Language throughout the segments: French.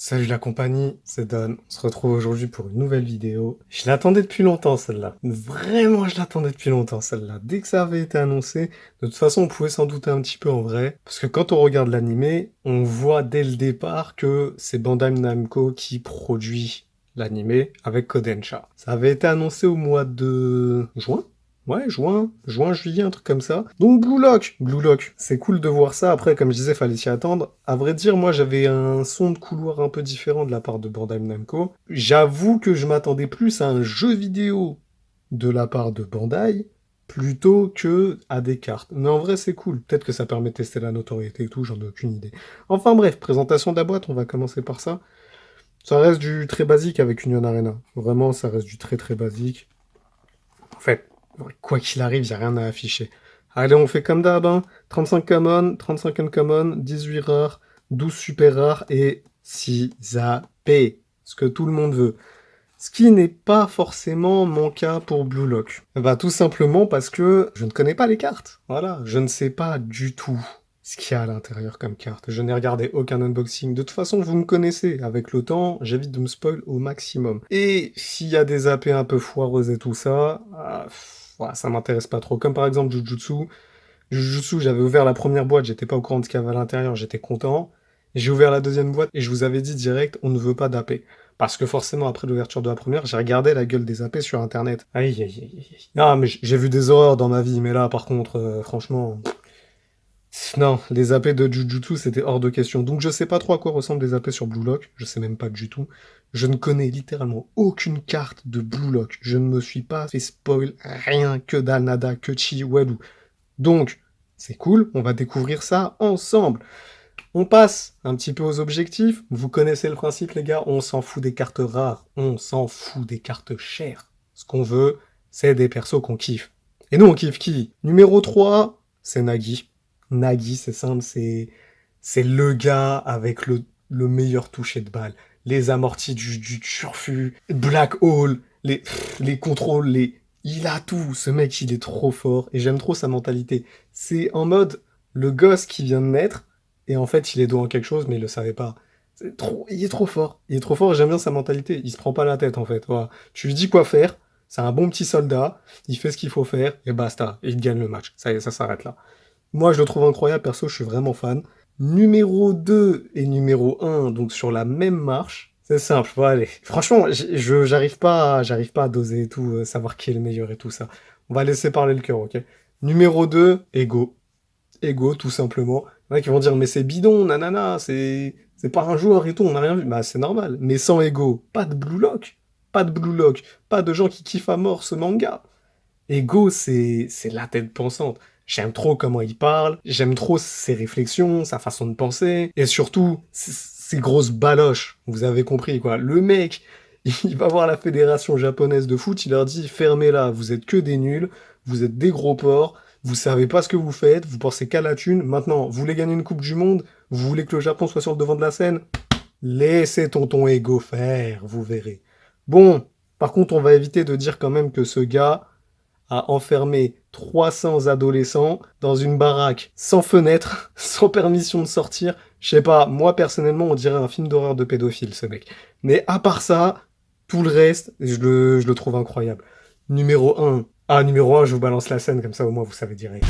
Salut la compagnie, c'est Don. On se retrouve aujourd'hui pour une nouvelle vidéo. Je l'attendais depuis longtemps celle-là. Vraiment, je l'attendais depuis longtemps celle-là. Dès que ça avait été annoncé, de toute façon, on pouvait s'en douter un petit peu en vrai. Parce que quand on regarde l'animé, on voit dès le départ que c'est Bandai Namco qui produit l'animé avec Kodansha. Ça avait été annoncé au mois de juin. Ouais, juin, juillet, un truc comme ça. Donc Blue Lock, c'est cool de voir ça. Après, comme je disais, fallait s'y attendre. À vrai dire, moi, j'avais un son de couloir un peu différent de la part de Bandai Namco. J'avoue que je m'attendais plus à un jeu vidéo de la part de Bandai plutôt que à des cartes. Mais en vrai, c'est cool. Peut-être que ça permet de tester la notoriété et tout, j'en ai aucune idée. Enfin bref, présentation de la boîte, on va commencer par ça. Ça reste du très basique avec Union Arena. Vraiment, ça reste du très très basique. En fait, quoi qu'il arrive, il n'y a rien à afficher. Allez, on fait comme d'hab, hein. 35 common, 35 uncommon, 18 rares, 12 super rares et 6 AP. Ce que tout le monde veut. Ce qui n'est pas forcément mon cas pour Blue Lock. Bah, tout simplement parce que je ne connais pas les cartes. Voilà, je ne sais pas du tout ce qu'il y a à l'intérieur comme carte. Je n'ai regardé aucun unboxing. De toute façon, vous me connaissez. Avec le temps, j'évite de me spoil au maximum. Et s'il y a des AP un peu foireuses et tout ça, ouais, ça m'intéresse pas trop. Comme par exemple Jujutsu. Jujutsu, j'avais ouvert la première boîte, j'étais pas au courant de ce qu'il y avait à l'intérieur, j'étais content. J'ai ouvert la deuxième boîte et je vous avais dit direct, on ne veut pas d'AP. Parce que forcément, après l'ouverture de la première, j'ai regardé la gueule des AP sur internet. Aïe, aïe, aïe, aïe. Non, mais j'ai vu des horreurs dans ma vie, mais là, par contre, franchement. Non, les AP de Jujutsu, c'était hors de question. Donc je sais pas trop à quoi ressemblent les AP sur Blue Lock, je sais même pas du tout. Je ne connais littéralement aucune carte de Blue Lock. Je ne me suis pas fait spoil rien que dalle, nada, que chi, walou. Donc, c'est cool, on va découvrir ça ensemble. On passe un petit peu aux objectifs. Vous connaissez le principe, les gars, on s'en fout des cartes rares, on s'en fout des cartes chères. Ce qu'on veut, c'est des persos qu'on kiffe. Et nous, on kiffe qui? Numéro 3, c'est Nagi. Nagi, c'est simple, c'est le gars avec le meilleur toucher de balle. Les amortis du turfu, Black Hole, les contrôles, il a tout. Ce mec, il est trop fort. Et j'aime trop sa mentalité. C'est en mode le gosse qui vient de naître, et en fait, il est doué en quelque chose, mais il le savait pas. Il est trop fort. Il est trop fort et j'aime bien sa mentalité. Il se prend pas la tête, en fait. Voilà. Tu lui dis quoi faire, c'est un bon petit soldat, il fait ce qu'il faut faire, et basta. Et il gagne le match. Ça s'arrête là. Moi, je le trouve incroyable, perso, je suis vraiment fan. Numéro 2 et numéro 1, donc sur la même marche, c'est simple, bon, allez. Franchement, j'arrive pas à doser et tout, savoir qui est le meilleur et tout ça. On va laisser parler le cœur, ok? Numéro 2, Ego. Ego, tout simplement. Il y en a qui vont dire, mais c'est bidon, nanana, c'est pas un joueur et tout, on n'a rien vu. Bah, c'est normal. Mais sans Ego, pas de Blue Lock. Pas de Blue Lock. Pas de gens qui kiffent à mort ce manga. Ego, c'est la tête pensante. J'aime trop comment il parle, j'aime trop ses réflexions, sa façon de penser, et surtout, ses grosses baloches. Vous avez compris, quoi. Le mec, il va voir la fédération japonaise de foot, il leur dit, fermez-la, vous êtes que des nuls, vous êtes des gros porcs, vous savez pas ce que vous faites, vous pensez qu'à la thune, maintenant, vous voulez gagner une coupe du monde, vous voulez que le Japon soit sur le devant de la scène, laissez tonton Ego faire, vous verrez. Bon, par contre, on va éviter de dire quand même que ce gars, a enfermé 300 adolescents dans une baraque sans fenêtre, sans permission de sortir. Je sais pas, moi personnellement, on dirait un film d'horreur de pédophile, ce mec. Mais à part ça, tout le reste, je le trouve incroyable. Numéro 1. Ah, numéro 1, je vous balance la scène, comme ça au moins vous savez direct.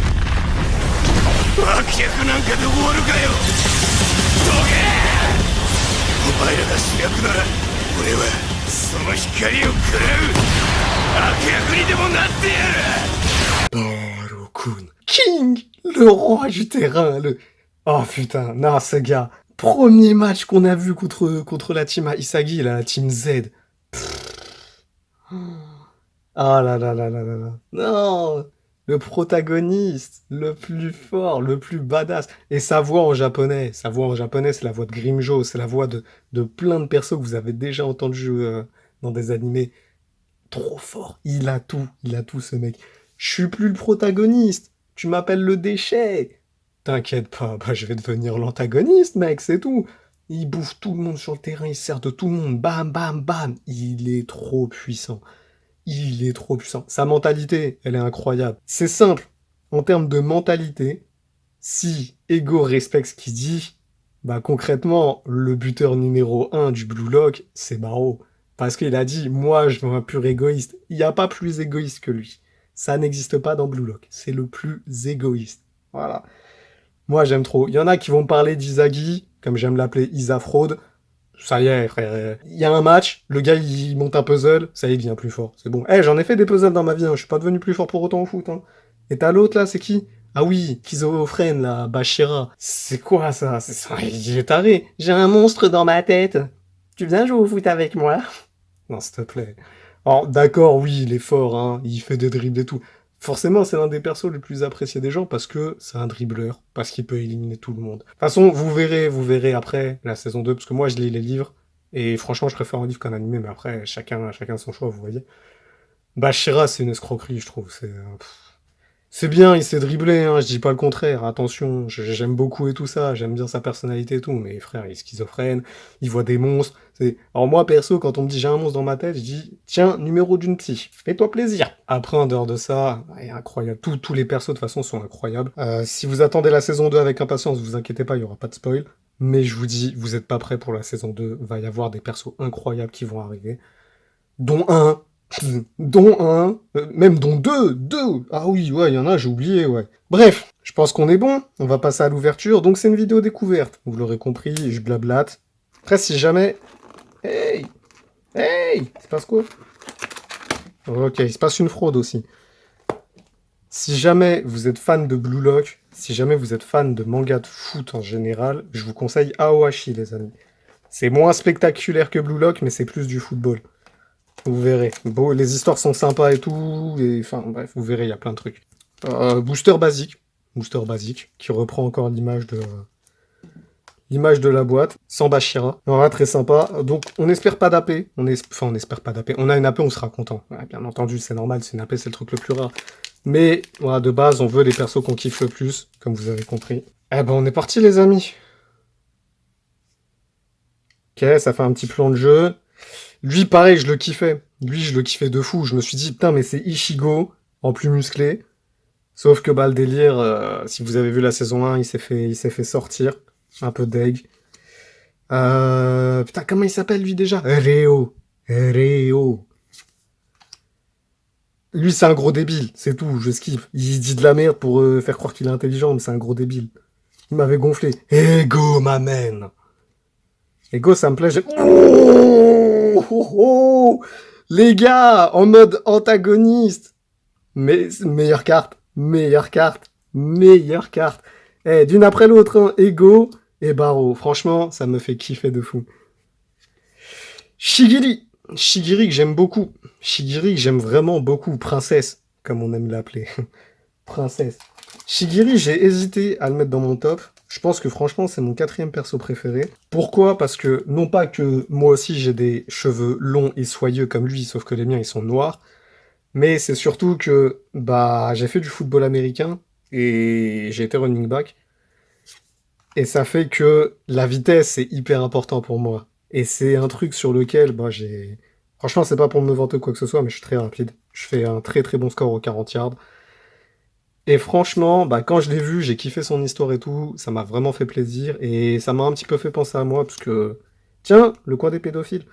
悪役なんかで終わるかよどけお前らが主役なら俺はその光を食らう悪役にでもなってやる Baruch-kun. King, le roi du terrain, le... Oh putain, non, ce gars. Premier match qu'on a vu contre la team Isagi, la team Z. Ah là là là là là là. Non, le protagoniste, le plus fort, le plus badass. Et sa voix en japonais, c'est la voix de Grimjo, c'est la voix de plein de persos que vous avez déjà entendu dans des animés. Trop fort, il a tout ce mec. Je suis plus le protagoniste, tu m'appelles le déchet. T'inquiète pas, bah, je vais devenir l'antagoniste, mec, c'est tout. Il bouffe tout le monde sur le terrain, il sert de tout le monde, bam, bam, bam. Il est trop puissant. Il est trop puissant. Sa mentalité, elle est incroyable. C'est simple. En termes de mentalité, si Ego respecte ce qu'il dit, Bah concrètement, le buteur numéro 1 du Blue Lock, c'est Barreau. Parce qu'il a dit, moi je veux un pur égoïste. Il n'y a pas plus égoïste que lui. Ça n'existe pas dans Blue Lock. C'est le plus égoïste. Voilà. Moi j'aime trop. Il y en a qui vont me parler d'Izagi, comme j'aime l'appeler Isa Fraude. Ça y est, frère. Il y a un match, le gars il monte un puzzle, ça y est, il devient plus fort. C'est bon. Eh, j'en ai fait des puzzles dans ma vie, hein. Je suis pas devenu plus fort pour autant au foot. Hein. Et t'as l'autre là, c'est qui? Ah oui, Schizophrène là, Bashira. C'est quoi ça? C'est ça, il est taré. J'ai un monstre dans ma tête. Tu viens jouer au foot avec moi? Non, s'il te plaît. Alors, d'accord, oui, il est fort, hein. Il fait des dribbles et tout. Forcément, c'est l'un des persos les plus appréciés des gens parce que c'est un dribbleur, parce qu'il peut éliminer tout le monde. De toute façon, vous verrez après la saison 2, parce que moi je lis les livres, et franchement je préfère un livre qu'un animé, mais après chacun son choix, vous voyez. Bashira, c'est une escroquerie, je trouve. C'est bien, il sait dribbler, hein, je dis pas le contraire, attention, j'aime beaucoup et tout ça, j'aime bien sa personnalité et tout, mais frère, il est schizophrène, il voit des monstres. Alors moi, perso, quand on me dit j'ai un monstre dans ma tête, je dis, tiens, numéro d'une psy, fais-toi plaisir. Après, en dehors de ça, ouais, incroyable, tous les persos de toute façon sont incroyables. Si vous attendez la saison 2 avec impatience, vous inquiétez pas, il y aura pas de spoil, mais je vous dis, vous êtes pas prêts pour la saison 2, va y avoir des persos incroyables qui vont arriver, dont un même dont deux. Ah oui, ouais, il y en a, j'ai oublié, ouais. Bref, je pense qu'on est bon, on va passer à l'ouverture, donc c'est une vidéo découverte. Vous l'aurez compris, je blablate. Après, si jamais... Hey, il se passe quoi? Ok, il se passe une fraude aussi. Si jamais vous êtes fan de Blue Lock, si jamais vous êtes fan de manga de foot en général, je vous conseille Aohashi, les amis. C'est moins spectaculaire que Blue Lock, mais c'est plus du football. Vous verrez. Bon, les histoires sont sympas et tout. Et, enfin, bref, vous verrez, il y a plein de trucs. Booster basique. Booster basique, qui reprend encore l'image de la boîte, sans Bashira. Voilà, très sympa. Donc, on n'espère pas d'AP. Enfin, on n'espère pas d'AP. On a une AP, on sera content. Ouais, bien entendu, c'est normal, c'est une AP, c'est le truc le plus rare. Mais, voilà, de base, on veut les persos qu'on kiffe le plus, comme vous avez compris. Eh ben, on est parti, les amis. Ok, ça fait un petit plan de jeu. Lui, pareil, je le kiffais. Lui, je le kiffais de fou. Je me suis dit, putain, mais c'est Ichigo, en plus musclé. Sauf que, bah, le délire, si vous avez vu la saison 1, il s'est fait sortir. Un peu deg. Putain, comment il s'appelle, lui, déjà? Reo. Lui, c'est un gros débile, c'est tout, je skiffe. Il dit de la merde pour faire croire qu'il est intelligent, mais c'est un gros débile. Il m'avait gonflé. Ego, ma man. Ego, ça me plaît, oh, les gars, en mode antagoniste. Mais meilleure carte. Eh, d'une après l'autre, hein, Ego et Barreau. Franchement, ça me fait kiffer de fou. Shigiri que j'aime beaucoup. Shigiri que j'aime vraiment beaucoup. Princesse, comme on aime l'appeler. Princesse. Shigiri, j'ai hésité à le mettre dans mon top. Je pense que franchement, c'est mon 4e perso préféré. Pourquoi? Parce que, non pas que moi aussi j'ai des cheveux longs et soyeux comme lui, sauf que les miens, ils sont noirs. Mais c'est surtout que, bah, j'ai fait du football américain et j'ai été running back. Et ça fait que la vitesse, c'est hyper important pour moi. Et c'est un truc sur lequel, bah, j'ai... Franchement, c'est pas pour me vanter quoi que ce soit, mais je suis très rapide. Je fais un très très bon score au 40 yards. Et franchement, bah, quand je l'ai vu, j'ai kiffé son histoire et tout, ça m'a vraiment fait plaisir, et ça m'a un petit peu fait penser à moi, parce que, tiens, le coin des pédophiles.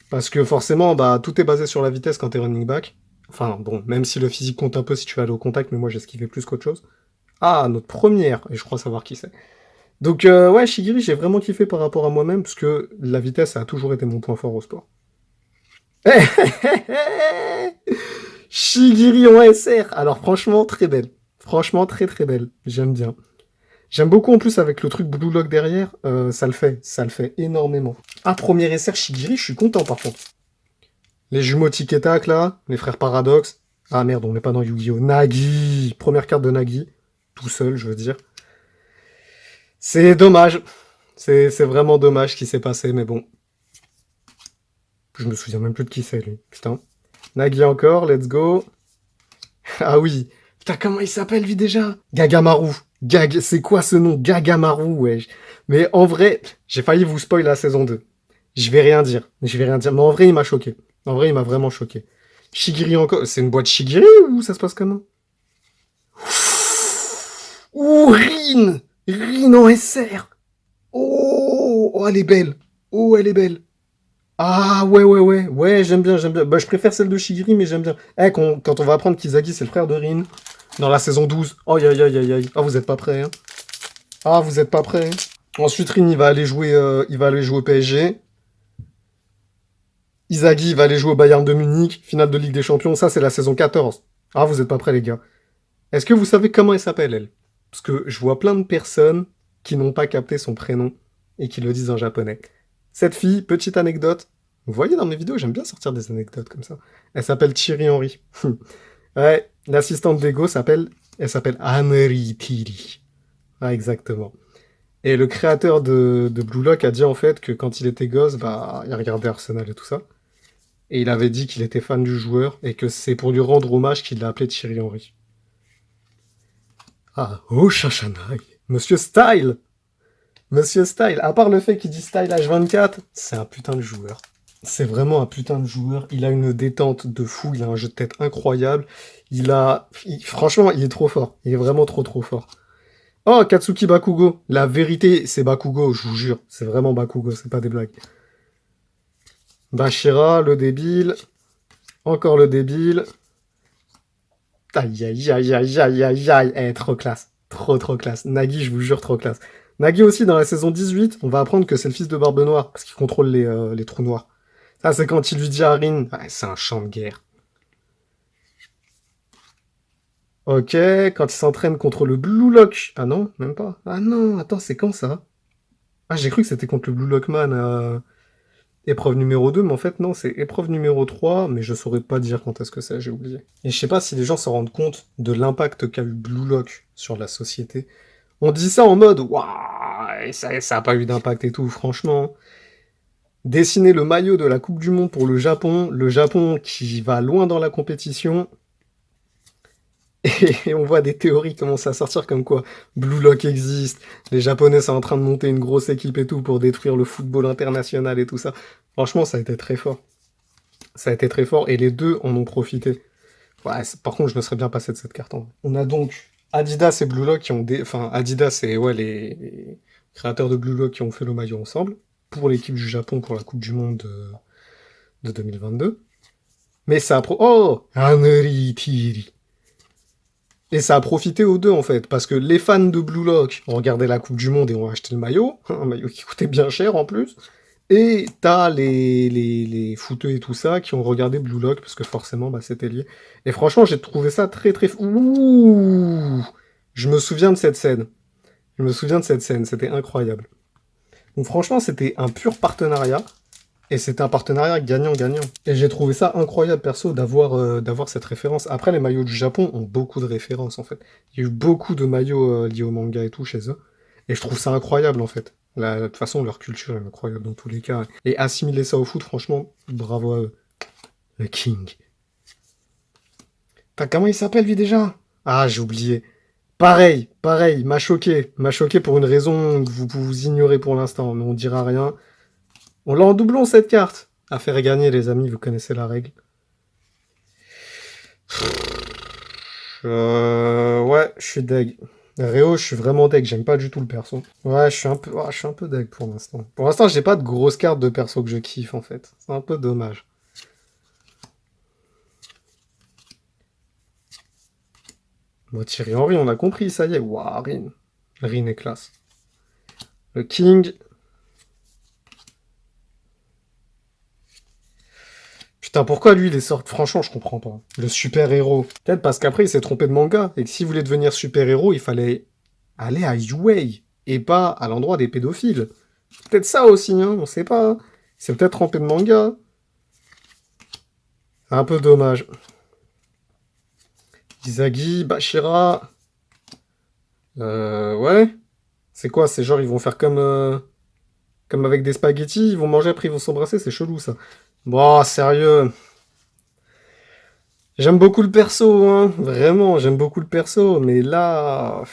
Parce que forcément, bah, tout est basé sur la vitesse quand t'es running back. Enfin, bon, même si le physique compte un peu si tu vas aller au contact, mais moi j'ai esquivé plus qu'autre chose. Ah, notre première, et je crois savoir qui c'est. Donc, ouais, Shigiri, j'ai vraiment kiffé par rapport à moi-même, parce que la vitesse, ça a toujours été mon point fort au sport. Shigiri en SR. Alors franchement, très belle. Franchement, très très belle. J'aime bien. J'aime beaucoup en plus avec le truc Blue Lock derrière. Ça le fait énormément. Ah, premier SR Shigiri, je suis content par contre. Les jumeaux Tic et Tac là, les frères Paradox. Ah merde, on n'est pas dans Yu-Gi-Oh! Nagi. Première carte de Nagi. Tout seul, je veux dire. C'est dommage. C'est vraiment dommage ce qui s'est passé, mais bon. Je me souviens même plus de qui c'est, lui. Putain. Nagi encore, let's go. Ah oui. Putain, comment il s'appelle, lui, déjà? Gagamaru. C'est quoi ce nom? Gagamaru, wesh. Mais en vrai, j'ai failli vous spoil la saison 2. Je vais rien dire. Mais en vrai, il m'a choqué. En vrai, il m'a vraiment choqué. Shigiri encore. C'est une boîte Shigiri ou ça se passe comment? Ouh, Rin en SR. Oh, oh, elle est belle. Oh, elle est belle. Ah, ouais, ouais, ouais. Ouais, j'aime bien, j'aime bien. Bah, je préfère celle de Shigiri, mais j'aime bien. Eh, quand on va apprendre qu'Izagi, c'est le frère de Rin, dans la saison 12. Oh, aïe, aïe, aïe, aïe, aïe. Ah, vous êtes pas prêts, hein. Ah, vous êtes pas prêts, hein. Ensuite, Rin, il va aller jouer au PSG. Izagi, il va aller jouer au Bayern de Munich, finale de Ligue des Champions. Ça, c'est la saison 14. Ah, vous êtes pas prêts, les gars. Est-ce que vous savez comment elle s'appelle, elle? Parce que je vois plein de personnes qui n'ont pas capté son prénom et qui le disent en japonais. Cette fille, petite anecdote. Vous voyez dans mes vidéos, j'aime bien sortir des anecdotes comme ça. Elle s'appelle Thierry Henry. Ouais, l'assistante d'Ego elle s'appelle Anri Thierry. Ah, exactement. Et le créateur de Blue Lock a dit en fait que quand il était gosse, bah, il regardait Arsenal et tout ça. Et il avait dit qu'il était fan du joueur et que c'est pour lui rendre hommage qu'il l'a appelé Thierry Henry. Ah, oh Shashanai, Monsieur Style. Monsieur Style, à part le fait qu'il dit Style H24, c'est un putain de joueur. C'est vraiment un putain de joueur. Il a une détente de fou, il a un jeu de tête incroyable. Franchement, il est trop fort. Il est vraiment trop trop fort. Oh, Katsuki Bakugo. La vérité, c'est Bakugo, je vous jure. C'est vraiment Bakugo, c'est pas des blagues. Bashira, le débile. Encore le débile. Aïe, aïe, aïe, aïe, aïe, aïe, aïe. Eh, trop classe. Trop, trop classe. Nagi, je vous jure, trop classe. Nagi aussi, dans la saison 18, on va apprendre que c'est le fils de Barbe Noire, parce qu'il contrôle les trous noirs. Ça, c'est quand il lui dit à Rin, ouais, c'est un champ de guerre. Ok, quand il s'entraîne contre le Blue Lock. Ah non, même pas. Ah non, attends, c'est quand ça? Ah, j'ai cru que c'était contre le Blue Lockman, épreuve numéro 2, mais en fait, non, c'est épreuve numéro 3, mais je saurais pas dire quand est-ce que c'est, j'ai oublié. Et je sais pas si les gens se rendent compte de l'impact qu'a eu Blue Lock sur la société. On dit ça en mode, waouh, ça a pas eu d'impact et tout, franchement. Dessiner le maillot de la Coupe du Monde pour le Japon qui va loin dans la compétition, et on voit des théories commencer à sortir comme quoi Blue Lock existe, les Japonais sont en train de monter une grosse équipe et tout pour détruire le football international et tout ça. Franchement, ça a été très fort. Ça a été très fort et les deux en ont profité. Ouais, par contre, je me serais bien passé de cette carte. On a donc Adidas et Blue Lock qui ont Enfin, Adidas et ouais, les créateurs de Blue Lock qui ont fait le maillot ensemble pour l'équipe du Japon pour la Coupe du Monde de 2022. Mais ça a Oh, Anri Tiri. Et ça a profité aux deux, en fait, parce que les fans de Blue Lock ont regardé la Coupe du Monde et ont acheté le maillot, un maillot qui coûtait bien cher en plus, et t'as les footeux et tout ça qui ont regardé Blue Lock, parce que forcément, bah, c'était lié. Et franchement, j'ai trouvé ça très très... Ouh, je me souviens de cette scène. Je me souviens de cette scène, c'était incroyable. Donc franchement, c'était un pur partenariat. Et c'était un partenariat gagnant-gagnant. Et j'ai trouvé ça incroyable, perso, d'avoir cette référence. Après, les maillots du Japon ont beaucoup de références, en fait. Il y a eu beaucoup de maillots liés au manga et tout chez eux. Et je trouve ça incroyable, en fait. De toute façon, leur culture est incroyable dans tous les cas. Et assimiler ça au foot, franchement, bravo à eux. Le King. Putain, comment il s'appelle, lui, déjà? Ah, j'ai oublié. Pareil, m'a choqué. M'a choqué pour une raison que vous ignorez pour l'instant, mais on dira rien. On l'a en doublon, cette carte. À faire gagner, les amis, vous connaissez la règle. Ouais, je suis deg. Réo, je suis vraiment deg, j'aime pas du tout le perso. Ouais, je suis un peu deg pour l'instant. Pour l'instant, j'ai pas de grosses cartes de perso que je kiffe, en fait. C'est un peu dommage. Bon, Thierry Henry, on a compris, ça y est. Waouh, Rin. Rin est classe. Le King... Putain, pourquoi lui, il est sorti... Franchement, je comprends pas. Le super-héros. Peut-être parce qu'après, il s'est trompé de manga. Et que s'il voulait devenir super-héros, il fallait aller à UA. Et pas à l'endroit des pédophiles. Peut-être ça aussi, hein, on sait pas. C'est peut-être trompé de manga. Un peu dommage. Izagi, Bashira... Ouais. C'est quoi? C'est genre, ils vont faire comme avec des spaghettis, ils vont manger, après ils vont s'embrasser, c'est chelou, ça. Bon, sérieux. J'aime beaucoup le perso, hein. Vraiment, j'aime beaucoup le perso. Mais là,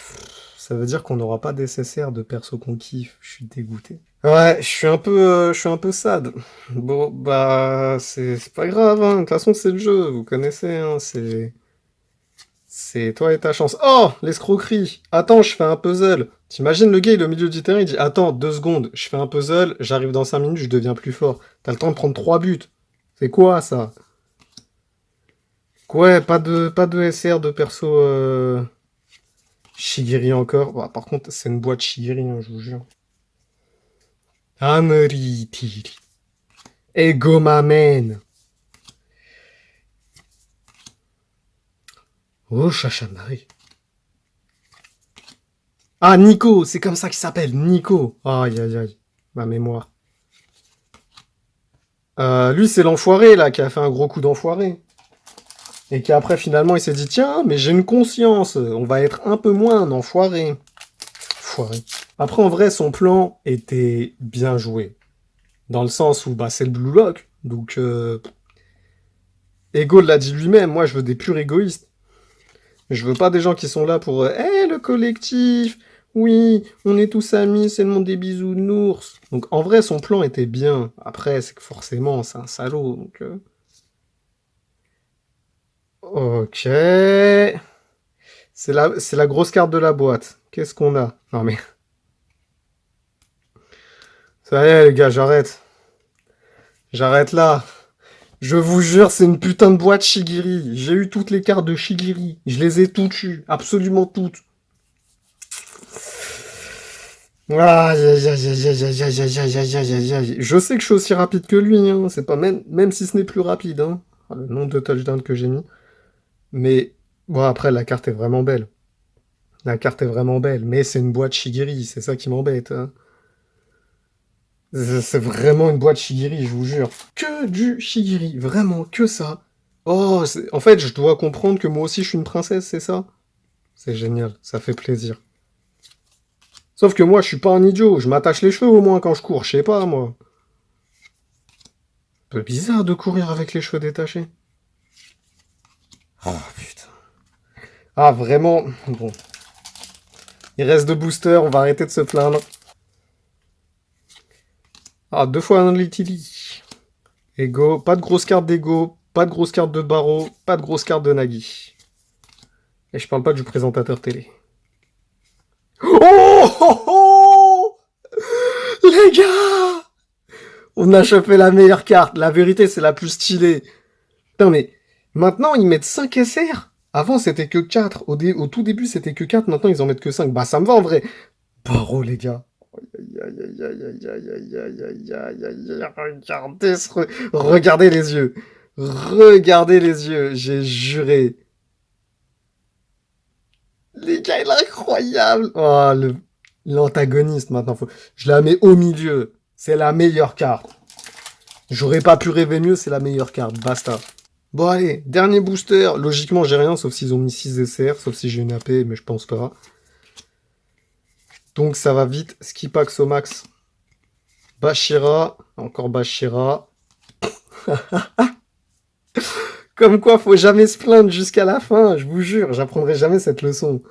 ça veut dire qu'on n'aura pas d'SSR de perso qu'on kiffe. Je suis dégoûté. Ouais, je suis un peu sad. Bon, bah, c'est pas grave, hein. De toute façon, c'est le jeu, vous connaissez, hein. C'est toi et ta chance. Oh, l'escroquerie. Attends, je fais un puzzle. T'imagines le gars, il est au milieu du terrain, il dit attends, 2 secondes, je fais un puzzle, j'arrive dans 5 minutes, je deviens plus fort. T'as le temps de prendre 3 buts. C'est quoi ça? Ouais, pas de SR de perso Shigiri encore. Bah, par contre, c'est une boîte Shigiri, hein, je vous jure. Ameri Tiri. Ego Mamen. Oh, Chachamari. Ah, Nico, c'est comme ça qu'il s'appelle, Nico. Aïe, aïe, aïe, ma mémoire. Lui, c'est l'enfoiré, là, qui a fait un gros coup d'enfoiré. Et qui après, finalement, il s'est dit, tiens, mais j'ai une conscience, on va être un peu moins un enfoiré. Enfoiré. Après, en vrai, son plan était bien joué. Dans le sens où, bah, c'est le Blue Lock. Donc, Ego l'a dit lui-même, moi, je veux des purs égoïstes. Je veux pas des gens qui sont là pour le collectif, oui, on est tous amis, c'est le monde des bisounours. Donc en vrai, son plan était bien. Après, c'est que forcément, c'est un salaud. Donc, ok. C'est la grosse carte de la boîte. Qu'est-ce qu'on a? Non mais. Ça y est, les gars, j'arrête. J'arrête là. Je vous jure, c'est une putain de boîte Shigiri. J'ai eu toutes les cartes de Shigiri. Je les ai toutes eues. Absolument toutes. Aïe, aïe, aïe, aïe, aïe, aïe, aïe, aïe, aïe, aïe, aïe, aïe, aïe. Je sais que je suis aussi rapide que lui, hein. C'est pas même si ce n'est plus rapide, hein. Ah, le nombre de touchdowns que j'ai mis. Mais bon, après, la carte est vraiment belle. La carte est vraiment belle, mais c'est une boîte Shigiri, c'est ça qui m'embête, hein. C'est vraiment une boîte Shigiri, je vous jure. Que du Shigiri, vraiment, que ça. Oh, en fait, je dois comprendre que moi aussi je suis une princesse, c'est ça? C'est génial, ça fait plaisir. Sauf que moi, je suis pas un idiot, je m'attache les cheveux au moins quand je cours, je sais pas, moi. Un peu bizarre de courir avec les cheveux détachés. Oh, putain. Ah, vraiment, bon. Il reste 2 boosters, on va arrêter de se plaindre. Ah, 2 fois un Litili. Ego, pas de grosse carte d'Ego, pas de grosse carte de Barreau, pas de grosse carte de Nagui. Et je parle pas du présentateur télé. Oh, oh, oh les gars, on a chopé la meilleure carte. La vérité, c'est la plus stylée. Putain, mais maintenant, ils mettent 5 SR. Avant, c'était que 4. Au tout début, c'était que 4. Maintenant, ils en mettent que 5. Bah, ça me va en vrai. Barreau, les gars. Regardez les yeux. Regardez les yeux. J'ai juré. Les gars, il est incroyable. Oh, l'antagoniste maintenant. Je la mets au milieu. C'est la meilleure carte. J'aurais pas pu rêver mieux, c'est la meilleure carte. Basta. Bon, allez, dernier booster. Logiquement, j'ai rien, sauf s'ils ont mis 6 SR, sauf si j'ai une AP, mais je pense pas. Donc, ça va vite. Skipax au max. Bashira. Encore Bashira. Comme quoi, faut jamais se plaindre jusqu'à la fin. Je vous jure, j'apprendrai jamais cette leçon.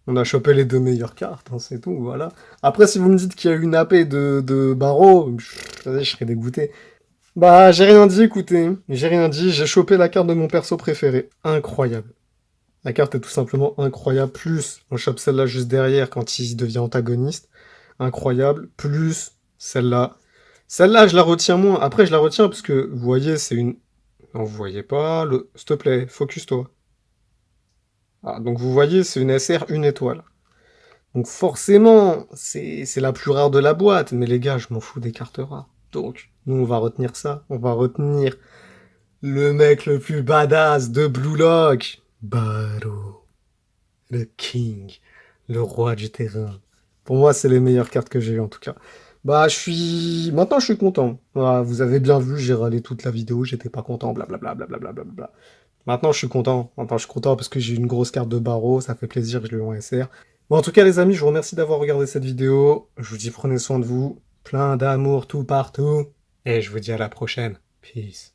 On a chopé les 2 meilleures cartes, hein, c'est tout, voilà. Après, si vous me dites qu'il y a une AP de Barreau, je serais dégoûté. Bah, j'ai rien dit, écoutez. J'ai rien dit, j'ai chopé la carte de mon perso préféré. Incroyable. La carte est tout simplement incroyable. Plus, on chope celle-là juste derrière quand il devient antagoniste. Incroyable. Plus, celle-là. Celle-là, je la retiens moins. Après, je la retiens parce que, vous voyez, c'est une... Non, vous voyez pas. S'il te plaît, focus-toi. Ah, donc vous voyez, c'est une SR 1 étoile. Donc forcément, c'est la plus rare de la boîte. Mais les gars, je m'en fous des cartes rares. Donc, nous, on va retenir ça. On va retenir le mec le plus badass de Blue Lock. Barreau. Le king. Le roi du terrain. Pour moi, c'est les meilleures cartes que j'ai eues, en tout cas. Bah, Maintenant, je suis content. Voilà, vous avez bien vu, j'ai râlé toute la vidéo, j'étais pas content, blablabla, blablabla, blablabla. Maintenant, je suis content. Maintenant, je suis content parce que j'ai une grosse carte de Barreau, ça fait plaisir, je l'ai eu en SR. Bon, en tout cas, les amis, je vous remercie d'avoir regardé cette vidéo. Je vous dis, prenez soin de vous. Plein d'amour tout partout. Et je vous dis à la prochaine. Peace.